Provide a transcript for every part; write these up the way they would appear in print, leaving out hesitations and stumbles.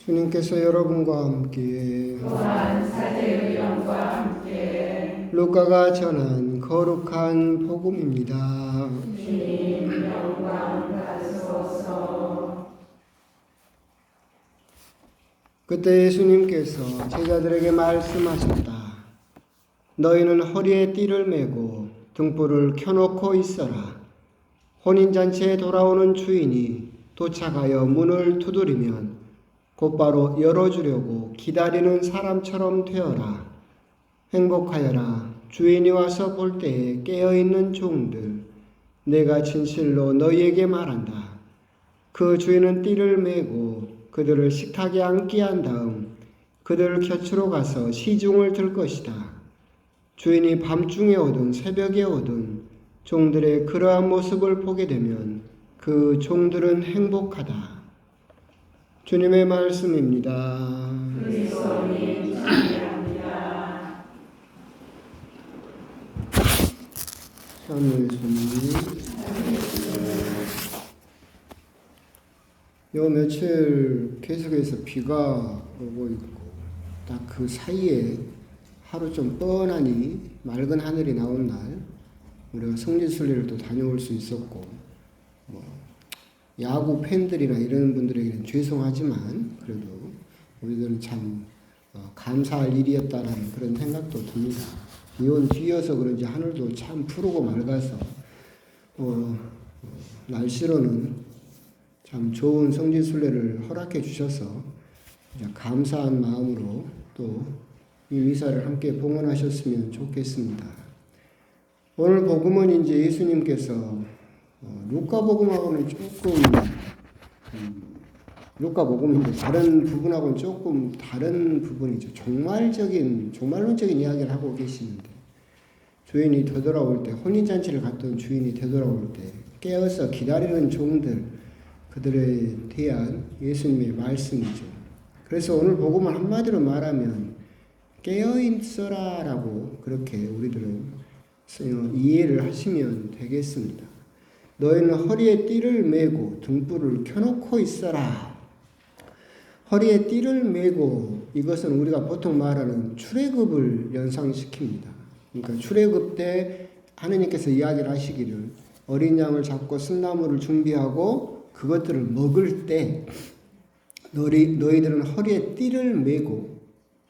주님께서 여러분과 함께 또한 사제의 영과 함께 루카가 전한 거룩한 복음입니다. 주님 영광 받으소서. 그때 예수님께서 제자들에게 말씀하셨다. 너희는 허리에 띠를 메고 등불을 켜놓고 있어라. 혼인잔치에 돌아오는 주인이 도착하여 문을 두드리면 곧바로 열어주려고 기다리는 사람처럼 되어라. 행복하여라. 주인이 와서 볼 때에 깨어있는 종들. 내가 진실로 너희에게 말한다. 그 주인은 띠를 메고 그들을 식탁에 앉게 한 다음 그들 곁으로 가서 시중을 들 것이다. 주인이 밤중에 오든 새벽에 오든 종들의 그러한 모습을 보게 되면 그 종들은 행복하다. 주님의 말씀입니다. 그리스도님 찬양합니다. 사무엘 손님, 요 며칠 계속해서 비가 오고 있고 딱 그 사이에 하루 좀 뻔하니 맑은 하늘이 나온 날 우리가 성지순례를 또 다녀올 수 있었고 야구 팬들이나 이런 분들에게는 죄송하지만 그래도 우리들은 참 감사할 일이었다라는 그런 생각도 듭니다. 비온 뒤여서 그런지 하늘도 참 푸르고 맑아서 날씨로는 참 좋은 성지순례를 허락해 주셔서 감사한 마음으로 또 이 미사를 함께 봉헌하셨으면 좋겠습니다. 오늘 복음은 이제 예수님께서 루카복음하고는 조금 루카복음인데 다른 부분하고는 조금 다른 부분이죠. 종말론적인 이야기를 하고 계시는데 주인이 되돌아올 때 혼인잔치를 갔던 주인이 되돌아올 때 깨어서 기다리는 종들 그들에 대한 예수님의 말씀이죠. 그래서 오늘 복음을 한마디로 말하면 깨어있어라라고 그렇게 우리들은 이해를 하시면 되겠습니다. 너희는 허리에 띠를 메고 등불을 켜놓고 있어라. 허리에 띠를 메고 이것은 우리가 보통 말하는 출애굽을 연상시킵니다. 그러니까 출애굽 때 하느님께서 이야기를 하시기를 어린 양을 잡고 순나물을 준비하고 그것들을 먹을 때 너희들은 허리에 띠를 메고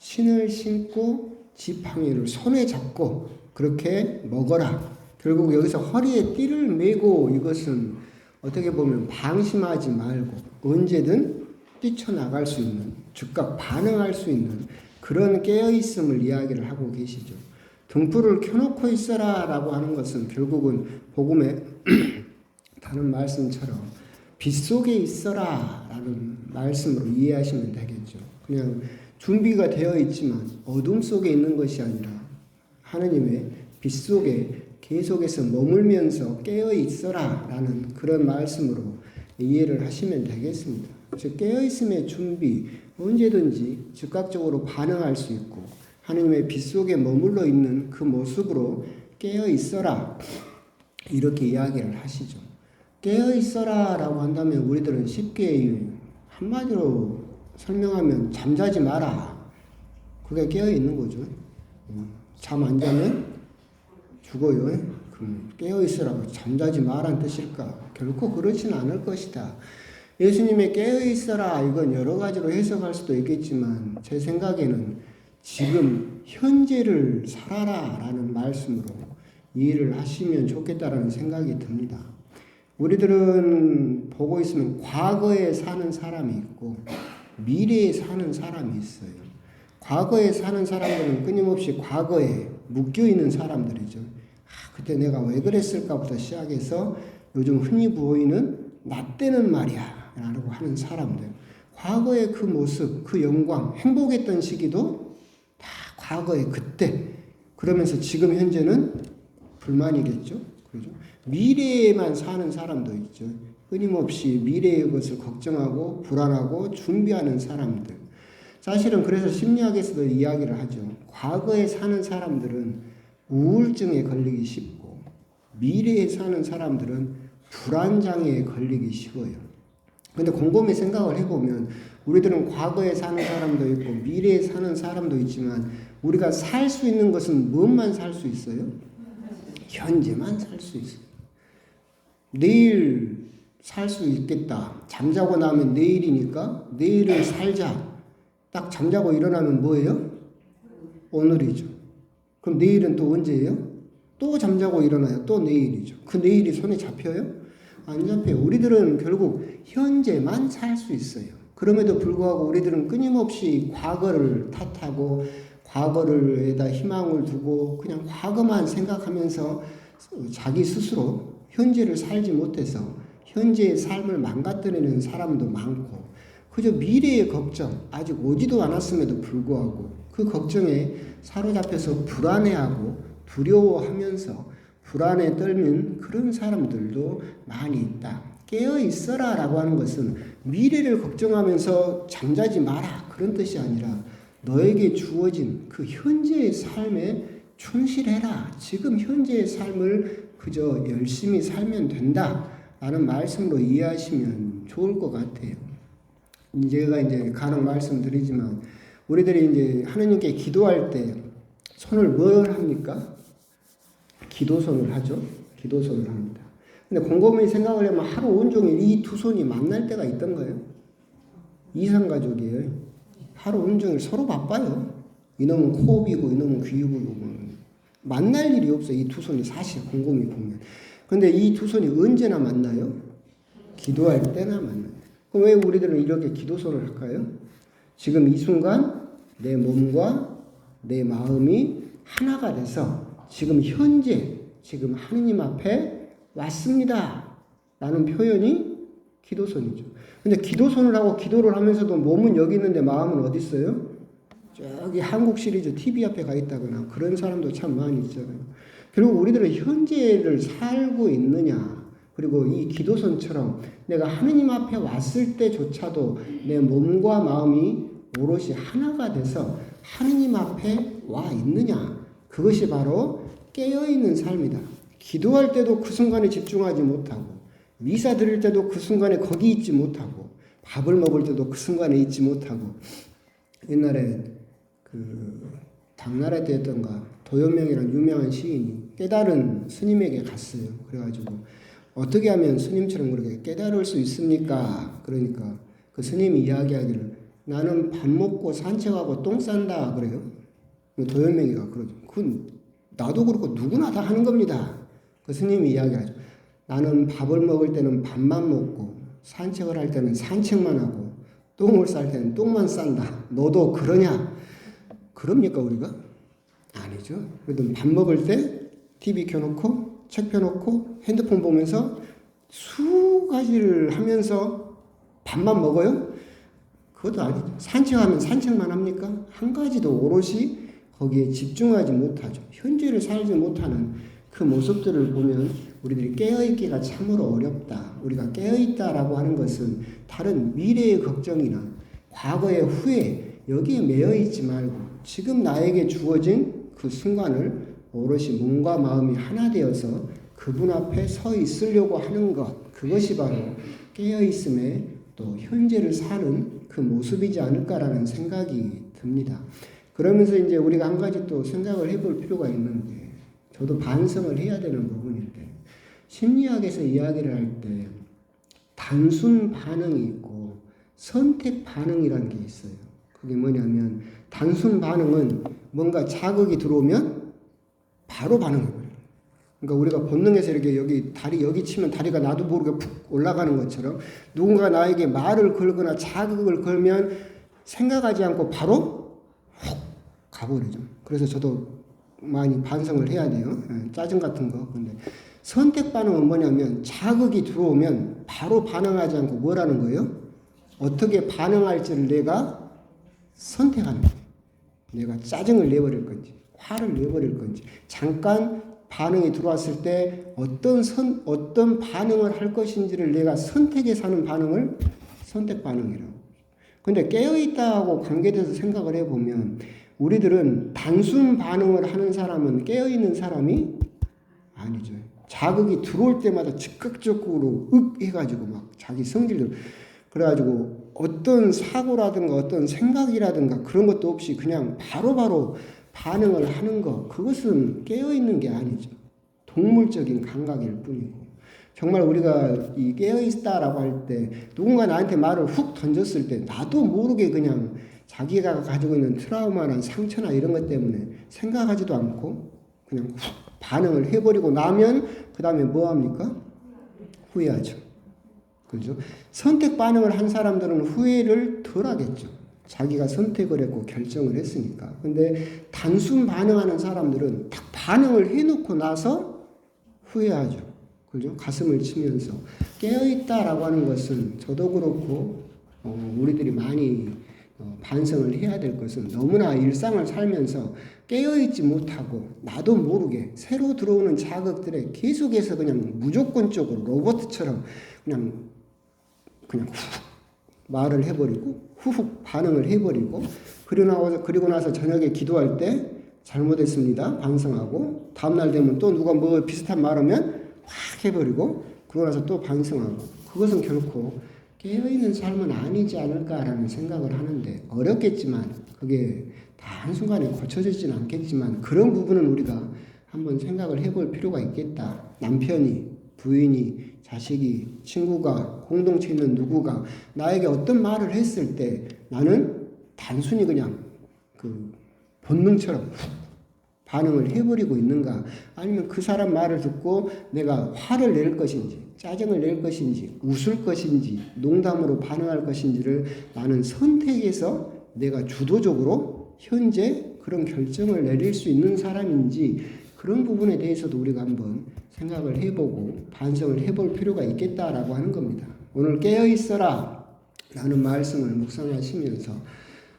신을 신고 지팡이를 손에 잡고 그렇게 먹어라. 결국 여기서 허리에 띠를 메고 이것은 어떻게 보면 방심하지 말고 언제든 뛰쳐나갈 수 있는 즉각 반응할 수 있는 그런 깨어있음을 이야기를 하고 계시죠. 등불을 켜놓고 있어라 라고 하는 것은 결국은 복음의 다른 말씀처럼 빛 속에 있어라 라는 말씀으로 이해하시면 되겠죠. 그냥 준비가 되어 있지만 어둠 속에 있는 것이 아니라 하느님의 빛 속에 계속해서 머물면서 깨어 있어라 라는 그런 말씀으로 이해를 하시면 되겠습니다. 즉 깨어 있음의 준비, 언제든지 즉각적으로 반응할 수 있고 하느님의 빛 속에 머물러 있는 그 모습으로 깨어 있어라 이렇게 이야기를 하시죠. 깨어 있어라 라고 한다면 우리들은 쉽게 한마디로 설명하면 잠자지 마라. 그게 깨어 있는 거죠. 잠 안 자면 죽어요. 그럼 깨어 있으라고 잠자지 마라는 뜻일까? 결코 그렇지는 않을 것이다. 예수님의 깨어 있어라 이건 여러 가지로 해석할 수도 있겠지만 제 생각에는 지금 현재를 살아라라는 말씀으로 이해를 하시면 좋겠다라는 생각이 듭니다. 우리들은 보고 있으면 과거에 사는 사람이 있고 미래에 사는 사람이 있어요. 과거에 사는 사람들은 끊임없이 과거에 묶여있는 사람들이죠. 그때 내가 왜 그랬을까부터 시작해서 요즘 흔히 보이는 나 때는 말이야 라고 하는 사람들. 과거의 그 모습, 그 영광, 행복했던 시기도 다 과거의 그때. 그러면서 지금 현재는 불만이겠죠. 그렇죠? 미래에만 사는 사람도 있죠. 끊임없이 미래의 것을 걱정하고 불안하고 준비하는 사람들. 사실은 그래서 심리학에서도 이야기를 하죠. 과거에 사는 사람들은 우울증에 걸리기 쉽고 미래에 사는 사람들은 불안장애에 걸리기 쉬워요. 근데 곰곰이 생각을 해보면 우리들은 과거에 사는 사람도 있고 미래에 사는 사람도 있지만 우리가 살 수 있는 것은 무엇만 살 수 있어요? 현재만 살 수 있어요. 내일 살 수 있겠다. 잠자고 나면 내일이니까 내일을 살자. 딱 잠자고 일어나면 뭐예요? 오늘이죠. 그럼 내일은 또 언제예요? 또 잠자고 일어나요. 또 내일이죠. 그 내일이 손에 잡혀요? 안 잡혀요. 우리들은 결국 현재만 살 수 있어요. 그럼에도 불구하고 우리들은 끊임없이 과거를 탓하고 과거를에다 희망을 두고 그냥 과거만 생각하면서 자기 스스로 현재를 살지 못해서 현재의 삶을 망가뜨리는 사람도 많고 그저 미래의 걱정 아직 오지도 않았음에도 불구하고 그 걱정에 사로잡혀서 불안해하고 두려워하면서 불안에 떨는 그런 사람들도 많이 있다. 깨어 있어라 라고 하는 것은 미래를 걱정하면서 잠자지 마라 그런 뜻이 아니라 너에게 주어진 그 현재의 삶에 충실해라. 지금 현재의 삶을 그저 열심히 살면 된다 라는 말씀으로 이해하시면 좋을 것 같아요. 제가 이제 간혹 말씀드리지만 우리들이 이제 하느님께 기도할 때 손을 뭘 합니까? 기도손을 하죠. 기도손을 합니다. 근데 곰곰이 생각을 해보면 하루 온종일 이 두 손이 만날 때가 있던 거예요. 이상가족이에요. 하루 온종일 서로 바빠요. 이놈은 코비고 이놈은 귀비고 만날 일이 없어요. 이 두 손이 사실 곰곰이 보면. 근데 이 두 손이 언제나 만나요? 기도할 때나 만나요. 그럼 왜 우리들은 이렇게 기도손을 할까요? 지금 이 순간 내 몸과 내 마음이 하나가 돼서 지금 현재 지금 하느님 앞에 왔습니다 라는 표현이 기도손이죠. 근데 기도손을 하고 기도를 하면서도 몸은 여기 있는데 마음은 어디 있어요? 저기 한국 시리즈 TV 앞에 가 있다거나 그런 사람도 참 많이 있잖아요. 결국 우리들은 현재를 살고 있느냐, 그리고 이 기도선처럼 내가 하느님 앞에 왔을 때조차도 내 몸과 마음이 오롯이 하나가 돼서 하느님 앞에 와 있느냐, 그것이 바로 깨어있는 삶이다. 기도할 때도 그 순간에 집중하지 못하고, 미사 드릴 때도 그 순간에 거기 있지 못하고, 밥을 먹을 때도 그 순간에 있지 못하고. 옛날에 당나라 때였던가 도연명이라는 유명한 시인이 깨달은 스님에게 갔어요. 그래가지고 어떻게 하면 스님처럼 그렇게 깨달을 수 있습니까? 그러니까 그 스님이 이야기하기를 나는 밥 먹고 산책하고 똥 싼다 그래요. 도연명이가 그러죠. 그건 나도 그렇고 누구나 다 하는 겁니다. 그 스님이 이야기하죠. 나는 밥을 먹을 때는 밥만 먹고 산책을 할 때는 산책만 하고 똥을 쌀 때는 똥만 싼다. 너도 그러냐? 그럽니까 우리가? 아니죠. 그래도 밥 먹을 때 TV 켜놓고 책 펴놓고 핸드폰 보면서 수가지를 하면서 밥만 먹어요? 그것도 아니죠. 산책하면 산책만 합니까? 한 가지도 오롯이 거기에 집중하지 못하죠. 현재를 살지 못하는 그 모습들을 보면 우리들이 깨어있기가 참으로 어렵다. 우리가 깨어있다라고 하는 것은 다른 미래의 걱정이나 과거의 후회 여기에 매여있지 말고 지금 나에게 주어진 그 순간을 오롯이 몸과 마음이 하나 되어서 그분 앞에 서 있으려고 하는 것, 그것이 바로 깨어있음에 또 현재를 사는 그 모습이지 않을까라는 생각이 듭니다. 그러면서 이제 우리가 한 가지 또 생각을 해볼 필요가 있는데, 저도 반성을 해야 되는 부분인데, 심리학에서 이야기를 할 때 단순 반응이 있고 선택 반응이라는 게 있어요. 그게 뭐냐면 단순 반응은 뭔가 자극이 들어오면 바로 반응해버려요. 그러니까 우리가 본능에서 이렇게 여기 다리 여기 치면 다리가 나도 모르게 푹 올라가는 것처럼 누군가 나에게 말을 걸거나 자극을 걸면 생각하지 않고 바로 훅 가버리죠. 그래서 저도 많이 반성을 해야 돼요. 짜증 같은 거. 근데 선택 반응은 뭐냐면 자극이 들어오면 바로 반응하지 않고 뭐라는 거예요? 어떻게 반응할지를 내가 선택하는 거예요. 내가 짜증을 내버릴 건지 화를 내버릴 건지 잠깐 반응이 들어왔을 때 어떤 반응을 할 것인지를 내가 선택해서 하는 반응을 선택 반응이라고. 근데 깨어있다하고 관계돼서 생각을 해보면 우리들은 단순 반응을 하는 사람은 깨어있는 사람이 아니죠. 자극이 들어올 때마다 즉각적으로 해가지고 막 자기 성질대로 그래가지고 어떤 사고라든가 어떤 생각이라든가 그런 것도 없이 그냥 바로바로 반응을 하는 거, 그것은 깨어있는 게 아니죠. 동물적인 감각일 뿐이고. 정말 우리가 이 깨어있다라고 할 때 누군가 나한테 말을 훅 던졌을 때 나도 모르게 그냥 자기가 가지고 있는 트라우마나 상처나 이런 것 때문에 생각하지도 않고 그냥 훅 반응을 해버리고 나면 그 다음에 뭐 합니까? 후회하죠. 그죠? 선택 반응을 한 사람들은 후회를 덜 하겠죠. 자기가 선택을 했고 결정을 했으니까. 근데 단순 반응하는 사람들은 딱 반응을 해놓고 나서 후회하죠. 그죠? 가슴을 치면서. 깨어있다라고 하는 것은 저도 그렇고, 우리들이 많이 반성을 해야 될 것은 너무나 일상을 살면서 깨어있지 못하고 나도 모르게 새로 들어오는 자극들에 계속해서 그냥 무조건적으로 로봇처럼 그냥 후 말을 해버리고 후훅 반응을 해버리고 그리고 나서 저녁에 기도할 때 잘못했습니다 반성하고 다음날 되면 또 누가 뭐 비슷한 말하면 확 해버리고 그러고 나서 또 반성하고 그것은 결코 깨어있는 삶은 아니지 않을까라는 생각을 하는데 어렵겠지만 그게 다 한순간에 고쳐지지는 않겠지만 그런 부분은 우리가 한번 생각을 해볼 필요가 있겠다. 남편이, 부인이, 자식이, 친구가, 공동체에 있는 누구가 나에게 어떤 말을 했을 때 나는 단순히 그냥 그 본능처럼 반응을 해버리고 있는가 아니면 그 사람 말을 듣고 내가 화를 낼 것인지 짜증을 낼 것인지 웃을 것인지 농담으로 반응할 것인지를 나는 선택해서 내가 주도적으로 현재 그런 결정을 내릴 수 있는 사람인지 그런 부분에 대해서도 우리가 한번 생각을 해보고 반성을 해볼 필요가 있겠다라고 하는 겁니다. 오늘 깨어있어라 라는 말씀을 묵상하시면서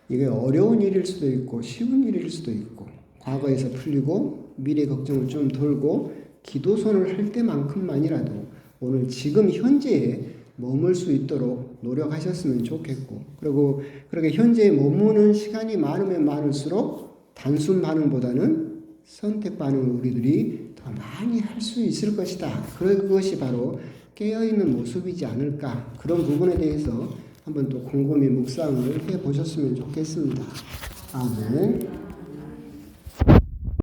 이게 어려운 일일 수도 있고 쉬운 일일 수도 있고 과거에서 풀리고 미래 걱정을 좀 돌고 기도선을 할 때만큼만이라도 오늘 지금 현재에 머물 수 있도록 노력하셨으면 좋겠고 그리고 그렇게 현재에 머무는 시간이 많으면 많을수록 단순 반응보다는 선택 반응을 우리들이 더 많이 할 수 있을 것이다. 그것이 바로 깨어있는 모습이지 않을까 그런 부분에 대해서 한번 또 곰곰이 묵상을 해보셨으면 좋겠습니다. 아멘.